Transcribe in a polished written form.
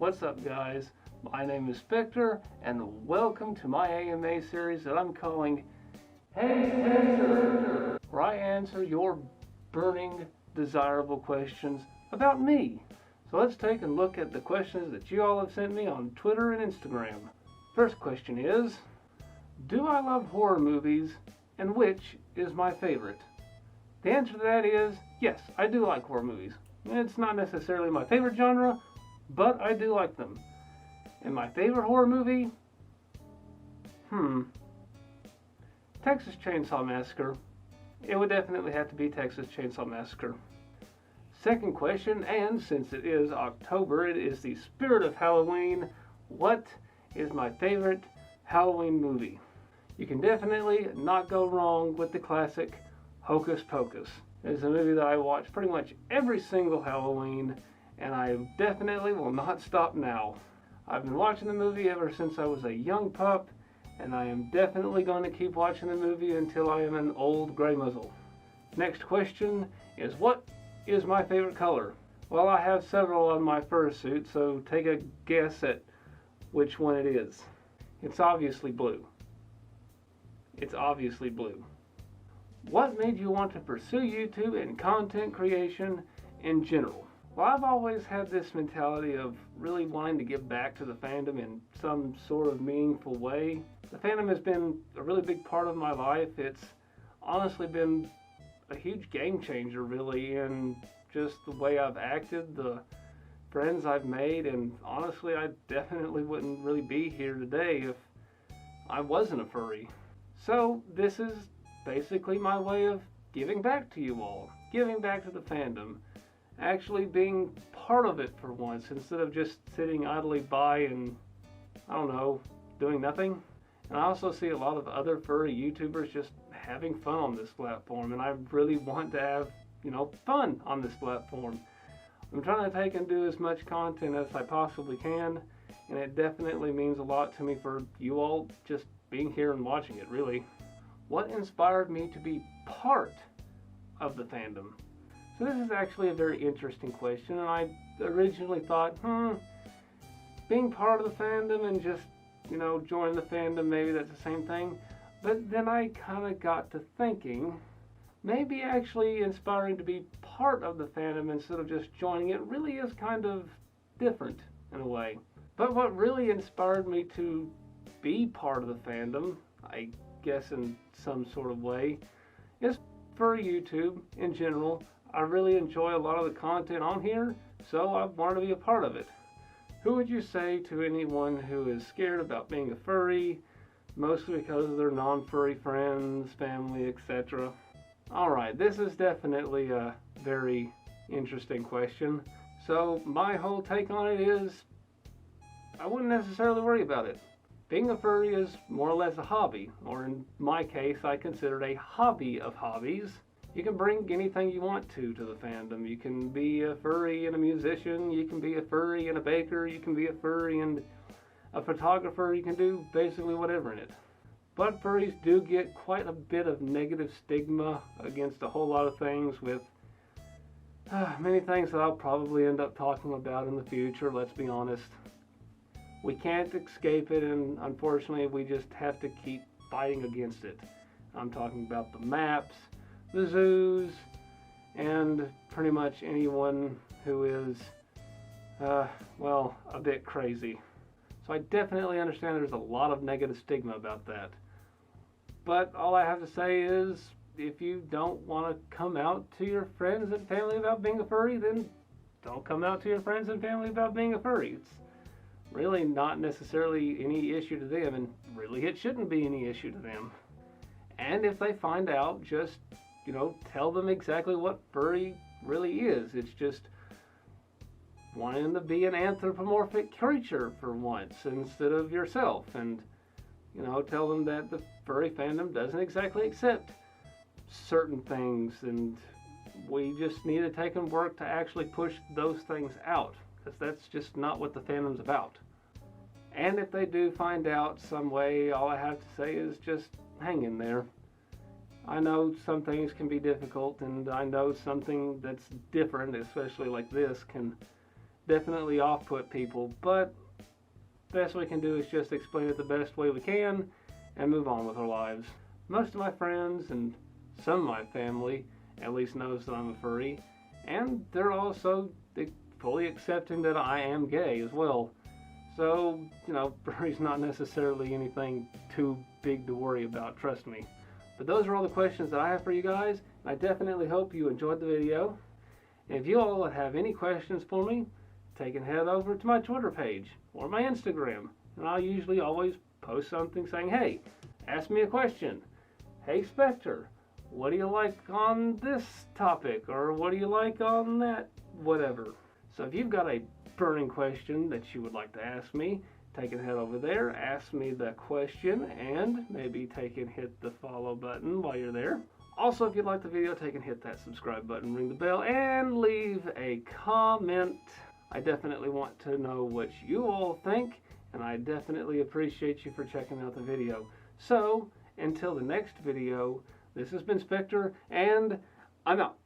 What's up, guys? My name is Spector, and welcome to my AMA series that I'm calling Hey Spector, where I answer your burning, desirable questions about me. So let's take a look at the questions that you all have sent me on Twitter and Instagram. First question is, do I love horror movies, and which is my favorite? The answer to that is, yes, I do like horror movies. It's not necessarily my favorite genre, but I do like them. And my favorite horror movie? Texas Chainsaw Massacre. It would definitely have to be Texas Chainsaw Massacre. Second question, and since it is October, it is the spirit of Halloween. What is my favorite Halloween movie? You can definitely not go wrong with the classic Hocus Pocus. It's a movie that I watch pretty much every single Halloween, and I definitely will not stop now. I've been watching the movie ever since I was a young pup, and I am definitely going to keep watching the movie until I am an old gray muzzle. Next question is, what is my favorite color? Well, I have several on my fursuit, so take a guess at which one it is. It's obviously blue. It's obviously blue. What made you want to pursue YouTube and content creation in general? Well, I've always had this mentality of really wanting to give back to the fandom in some sort of meaningful way. The fandom has been a really big part of my life. It's honestly been a huge game changer, really, in just the way I've acted, the friends I've made, and honestly, I definitely wouldn't really be here today if I wasn't a furry. So this is basically my way of giving back to you all, giving back to the fandom, actually being part of it for once instead of just sitting idly by and, I don't know, doing nothing. And I also see a lot of other furry YouTubers just having fun on this platform, and I really want to have, fun on this platform. I'm trying to take and do as much content as I possibly can, and it definitely means a lot to me for you all just being here and watching it, really. What inspired me to be part of the fandom? So this is actually a very interesting question, and I originally thought, being part of the fandom and just, joining the fandom, maybe that's the same thing. But then I kind of got to thinking, maybe actually inspiring to be part of the fandom instead of just joining it really is kind of different in a way. But what really inspired me to be part of the fandom, I guess in some sort of way, is for YouTube in general. I really enjoy a lot of the content on here, so I wanted to be a part of it. Who would you say to anyone who is scared about being a furry, mostly because of their non-furry friends, family, etc.? Alright, this is definitely a very interesting question. So my whole take on it is, I wouldn't necessarily worry about it. Being a furry is more or less a hobby, or in my case, I consider it a hobby of hobbies. You can bring anything you want to the fandom. You can be a furry and a musician, you can be a furry and a baker, you can be a furry and a photographer, you can do basically whatever in it. But furries do get quite a bit of negative stigma against a whole lot of things, with many things that I'll probably end up talking about in the future, let's be honest. We can't escape it, and unfortunately we just have to keep fighting against it. I'm talking about the maps, the zoos, and pretty much anyone who is, a bit crazy. So I definitely understand there's a lot of negative stigma about that. But all I have to say is, if you don't want to come out to your friends and family about being a furry, then don't come out to your friends and family about being a furry. It's really not necessarily any issue to them, and really it shouldn't be any issue to them. And if they find out, just, tell them exactly what furry really is. It's just wanting to be an anthropomorphic creature for once instead of yourself, and tell them that the furry fandom doesn't exactly accept certain things, and we just need to take and work to actually push those things out, because that's just not what the fandom's about. And if they do find out some way, all I have to say is just hang in there. I know some things can be difficult, and I know something that's different, especially like this, can definitely off-put people, but best we can do is just explain it the best way we can and move on with our lives. Most of my friends and some of my family at least knows that I'm a furry, and they're also fully accepting that I am gay as well. So, furry's not necessarily anything too big to worry about, trust me. But those are all the questions that I have for you guys, and I definitely hope you enjoyed the video. And if you all have any questions for me, take and head over to my Twitter page or my Instagram, and I'll usually always post something saying, hey, ask me a question. Hey Spector, what do you like on this topic? Or what do you like on that? Whatever. So if you've got a burning question that you would like to ask me, take and head over there, ask me the question, and maybe take and hit the follow button while you're there. Also, if you like the video, take and hit that subscribe button, ring the bell, and leave a comment. I definitely want to know what you all think, and I definitely appreciate you for checking out the video. So, until the next video, this has been Spector, and I'm out.